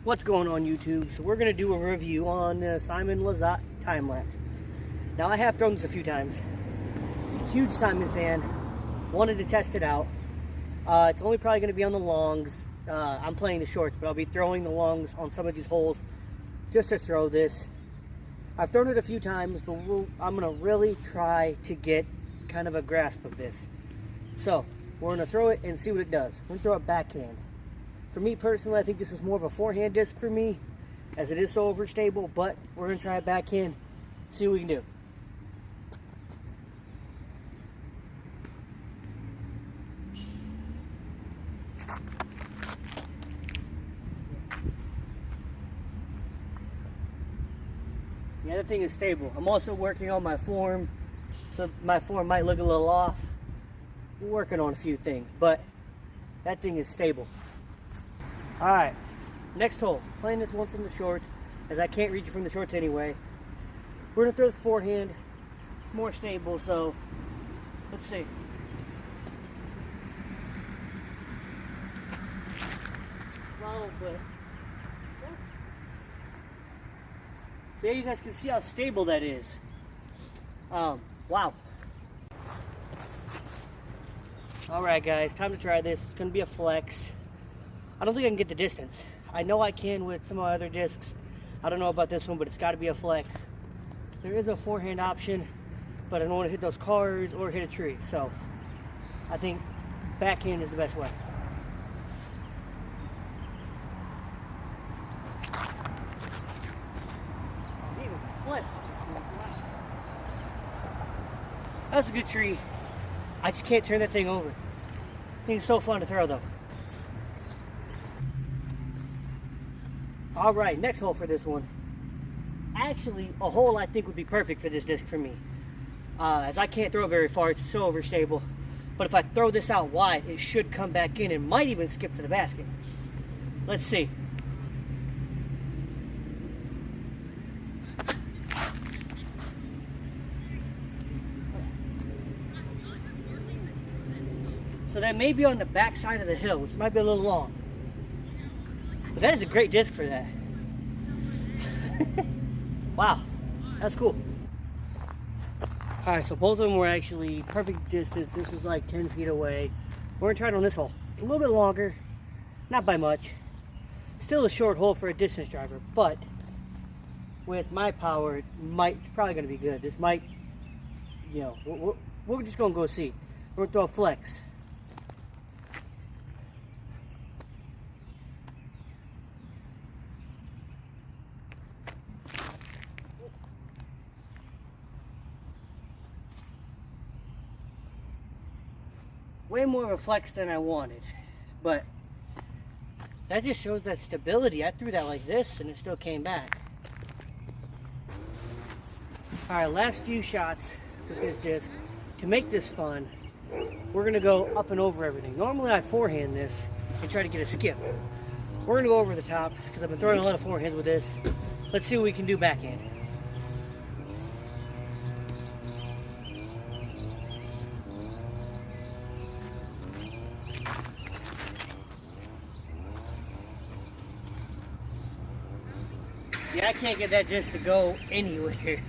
What's going on YouTube? So we're going to do a review on Simon Lizotte time-lapse. Now I have thrown this a few times. Huge Simon fan. Wanted to test it out. It's only probably going to be on the longs. I'm playing the shorts, but I'll be throwing the longs on some of these holes just to throw this. I've thrown it a few times, but I'm going to really try to get kind of a grasp of this. So we're going to throw it and see what it does. We're going to throw it backhand. For me personally, I think this is more of a forehand disc for me, as it is so overstable, but we're going to try it backhand, see what we can do. The other thing is stable. I'm also working on my form, so my form might look a little off. We're working on a few things, but that thing is stable. Alright, next hole. Playing this one from the shorts, as I can't reach it from the shorts anyway. We're going to throw this forehand. It's more stable, so let's see. Wow, but there you guys can see how stable that is. Wow. Alright guys, time to try this. It's going to be a flex. I don't think I can get the distance. I know I can with some of my other discs. I don't know about this one, but it's got to be a flex. There is a forehand option, but I don't want to hit those cars or hit a tree. So I think backhand is the best way. Even flip. That's a good tree. I just can't turn that thing over. I think it's so fun to throw though. Alright, next hole for this one. Actually, a hole I think would be perfect for this disc for me. As I can't throw very far, it's so overstable. But if I throw this out wide, it should come back in and might even skip to the basket. Let's see. So that may be on the back side of the hill, which might be a little long. But that is a great disc for that. Wow, that's cool. Alright, so both of them were actually perfect distance. This was like 10 feet away. We're going to try it on this hole. It's a little bit longer, not by much. Still a short hole for a distance driver, but with my power, it's probably going to be good. This might, you know, we're just going to go see. We're going to throw a flex. Way more of a flex than I wanted, but that just shows that stability. I threw that like this and it still came back. Alright, last few shots with this disc. To make this fun, we're going to go up and over everything. Normally I forehand this and try to get a skip. We're going to go over the top because I've been throwing a lot of forehands with this. Let's see what we can do backhand. Yeah, I can't get that disc to go anywhere.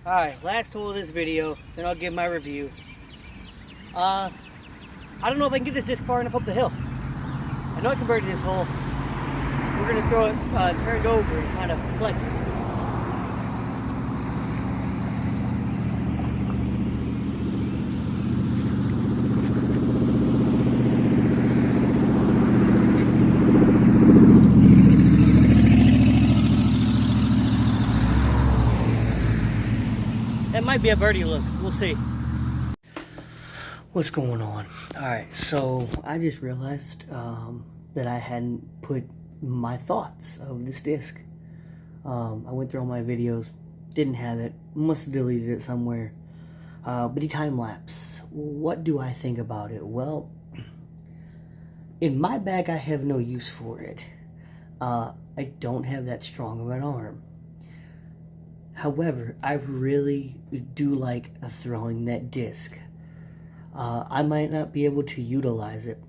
Alright, last hole of this video, then I'll give my review. I don't know if I can get this disc far enough up the hill. I know I can bird this hole. We're going to throw it turned over and kind of flex it. That might be a birdie look. We'll see. What's going on? Alright, so I just realized that I hadn't put my thoughts of this disc. I went through all my videos, didn't have it, must have deleted it somewhere. But the time-lapse, what do I think about it? Well, in my bag I have no use for it. I don't have that strong of an arm. However, I really do like throwing that disc. I might not be able to utilize it,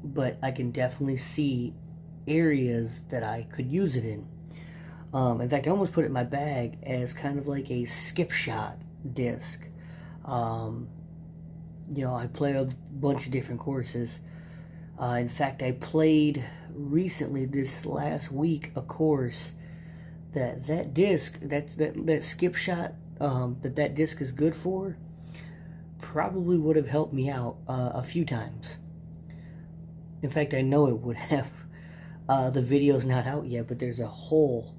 but I can definitely see areas that I could use it in. In fact, I almost put it in my bag as kind of like a skip shot disc. You know, I play a bunch of different courses. In fact, I played recently this last week a course that disc, that skip shot, that disc is good for, probably would have helped me out a few times. In fact, I know it would have. The video's not out yet, but there's a hole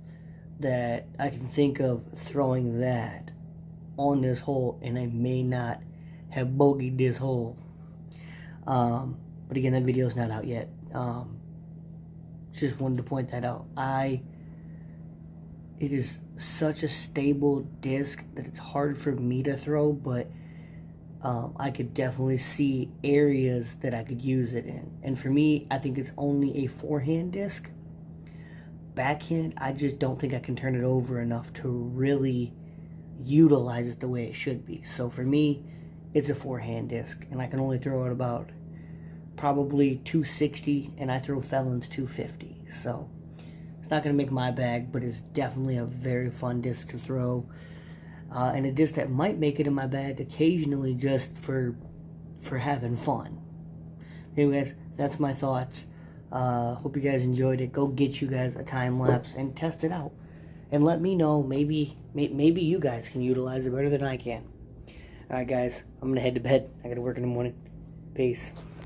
that I can think of throwing that on this hole, and I may not have bogeyed this hole. But again, that video's not out yet. Just wanted to point that out. It is such a stable disc that it's hard for me to throw, but I could definitely see areas that I could use it in. And for me, I think it's only a forehand disc. Backhand, I just don't think I can turn it over enough to really utilize it the way it should be. So for me, it's a forehand disc, and I can only throw it about probably 260, and I throw felons 250. So it's not going to make my bag, but it's definitely a very fun disc to throw. And a disc that might make it in my bag occasionally just for having fun. Anyways, that's my thoughts. Hope you guys enjoyed it. Go get you guys a time lapse and test it out. And let me know, maybe you guys can utilize it better than I can. Alright guys, I'm going to head to bed. I got to work in the morning. Peace.